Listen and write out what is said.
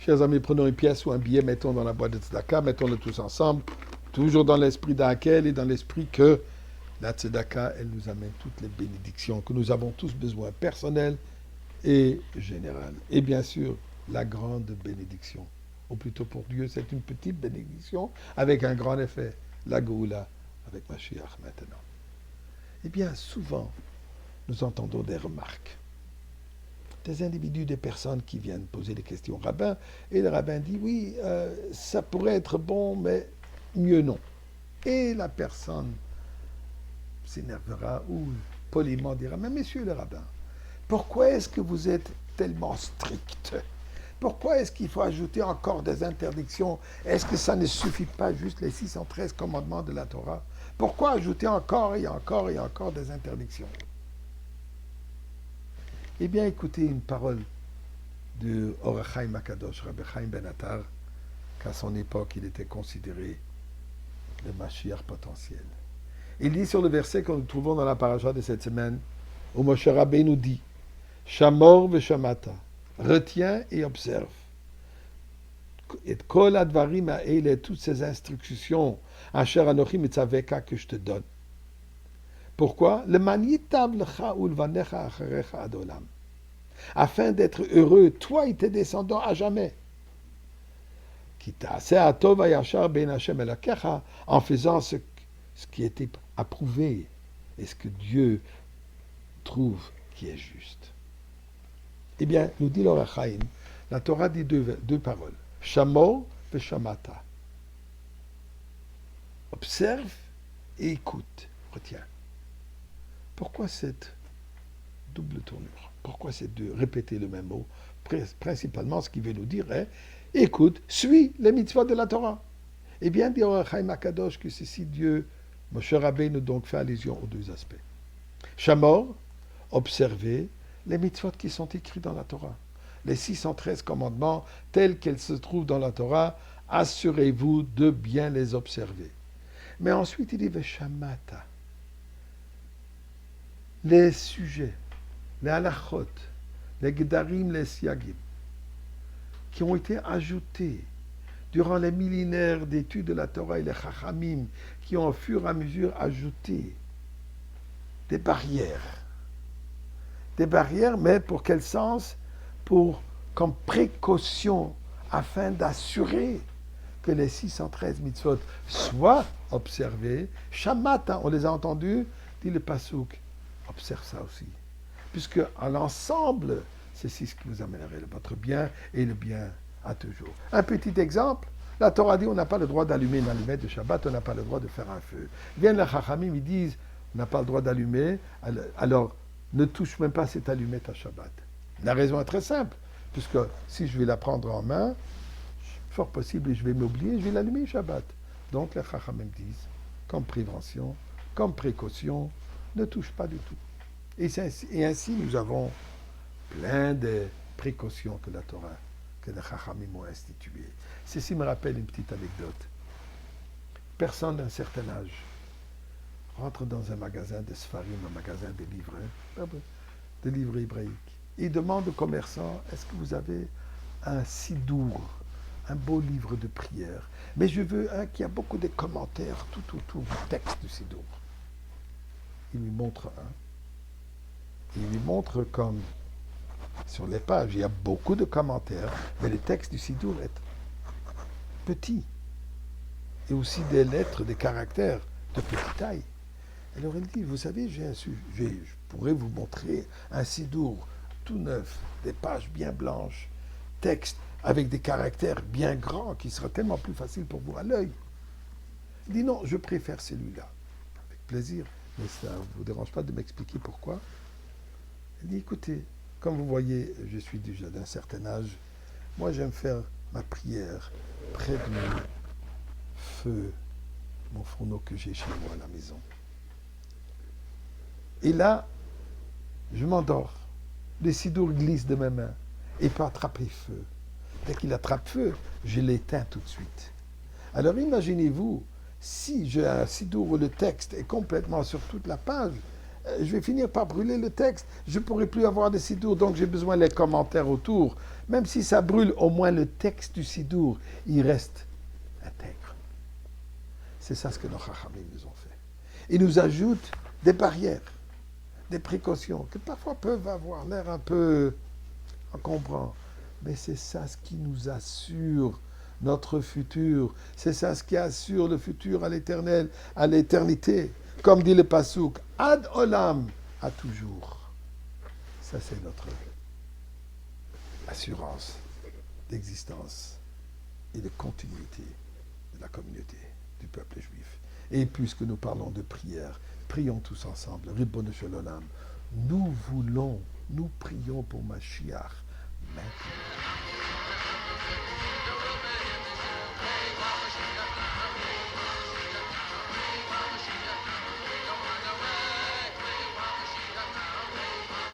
Chers amis, prenons une pièce ou un billet, mettons dans la boîte de tzedaka, mettons-le tous ensemble, toujours dans l'esprit d'Akel et dans l'esprit que la tzedaka, elle nous amène toutes les bénédictions que nous avons tous besoin, personnelles et générales. Et bien sûr, la grande bénédiction. Ou plutôt pour Dieu, c'est une petite bénédiction avec un grand effet. La Géoula avec Mashiach maintenant. Eh bien, souvent, nous entendons des remarques. Des individus, des personnes qui viennent poser des questions au rabbin, et le rabbin dit, oui, ça pourrait être bon, mais mieux non. Et la personne s'énervera ou poliment dira, mais monsieur le rabbin, pourquoi est-ce que vous êtes tellement strict? Pourquoi est-ce qu'il faut ajouter encore des interdictions? Est-ce que ça ne suffit pas juste les 613 commandements de la Torah? Pourquoi ajouter encore et encore et encore des interdictions? Eh bien, écoutez une parole de Or HaChaim Akadosh, Rabbi Chaim Ben Attar, qu'à son époque, il était considéré le Mashiach potentiel. Il dit sur le verset que nous trouvons dans la paracha de cette semaine, où Moshe Rabbeinu nous dit Shamor veshamata, retiens et observe. Et kol advarim ha'ele, toutes ces instructions, asher anochi mitzaveka, que je te donne. Pourquoi? Le manitab lecha ulvanecha acharecha adolam. Afin d'être heureux, toi et tes descendants à jamais. En faisant ce qui était approuvé et ce que Dieu trouve qui est juste. Eh bien, nous dit l'Or HaChaim, la Torah dit deux paroles. Shamor et Shamata. Observe et écoute. Retiens. Pourquoi cette double tournure? Pourquoi ces deux? Répéter le même mot. Principalement, ce qui veut nous dire est, écoute, suis les mitzvot de la Torah. Eh bien, dit Or HaChaim Akadosh que ceci, Dieu, Moshe Rabbeinu donc fait allusion aux deux aspects. Shamor, observer les mitzvot qui sont écrits dans la Torah. Les 613 commandements tels qu'ils se trouvent dans la Torah, assurez-vous de bien les observer. Mais ensuite, il dit Veshamata. Les sujets, les halachot, les gedarim, les siagim, qui ont été ajoutés durant les millénaires d'études de la Torah et les chachamim, qui ont au fur et à mesure ajouté des barrières. Des barrières, mais pour quel sens? Comme précaution, afin d'assurer que les 613 mitzvot soient observés. Shamata, on les a entendus, dit le Passouk. Observe ça aussi. Puisque à l'ensemble, c'est ce qui vous amènerait votre bien et le bien à toujours. Un petit exemple, la Torah dit on n'a pas le droit d'allumer une allumette de Shabbat, on n'a pas le droit de faire un feu. Viennent les Chachamim, ils disent on n'a pas le droit d'allumer, alors ne touche même pas cette allumette à Shabbat. La raison est très simple, puisque si je vais la prendre en main, fort possible, et je vais m'oublier, je vais l'allumer Shabbat. Donc les Chachamim disent, comme prévention, comme précaution, ne touche pas du tout. Et ainsi, nous avons plein de précautions que la Torah, que les Chachamim ont instituées. Ceci me rappelle une petite anecdote. Personne d'un certain âge rentre dans un magasin de Sfarim, un magasin de livres hébraïques. Il demande au commerçant, est-ce que vous avez un sidour, un beau livre de prière? Mais je veux un qui a beaucoup de commentaires tout autour du texte du sidour. Il lui montre un. Il lui montre comme sur les pages, il y a beaucoup de commentaires, mais le texte du sidour est petit. Et aussi des lettres, des caractères de petite taille. Alors il dit, vous savez, je pourrais vous montrer un sidour tout neuf, des pages bien blanches, texte avec des caractères bien grands qui sera tellement plus facile pour vous à l'œil. Il dit non, je préfère celui-là. Avec plaisir, mais ça ne vous dérange pas de m'expliquer pourquoi. Il dit écoutez, comme vous voyez, je suis déjà d'un certain âge, moi j'aime faire ma prière près de mon feu, mon fourneau que j'ai chez moi à la maison. Et là, je m'endors. Le sidour glisse de mes mains et peut attraper feu. Dès qu'il attrape feu, je l'éteins tout de suite. Alors imaginez-vous, si j'ai un sidour où le texte est complètement sur toute la page, je vais finir par brûler le texte. Je ne pourrai plus avoir de sidour, donc j'ai besoin des commentaires autour. Même si ça brûle, au moins le texte du Sidour, il reste intègre. C'est ça ce que nos Chachamim nous ont fait. Ils nous ajoutent des barrières, des précautions, que parfois peuvent avoir l'air un peu... On comprend. Mais c'est ça ce qui nous assure notre futur. C'est ça ce qui assure le futur à l'éternel, à l'éternité. Comme dit le Passouk, Ad Olam, à toujours. Ça, c'est notre assurance d'existence et de continuité de la communauté, du peuple juif. Et puisque nous parlons de prière, prions tous ensemble. Ribbon Shalom. Nous prions pour Mashiach maintenant.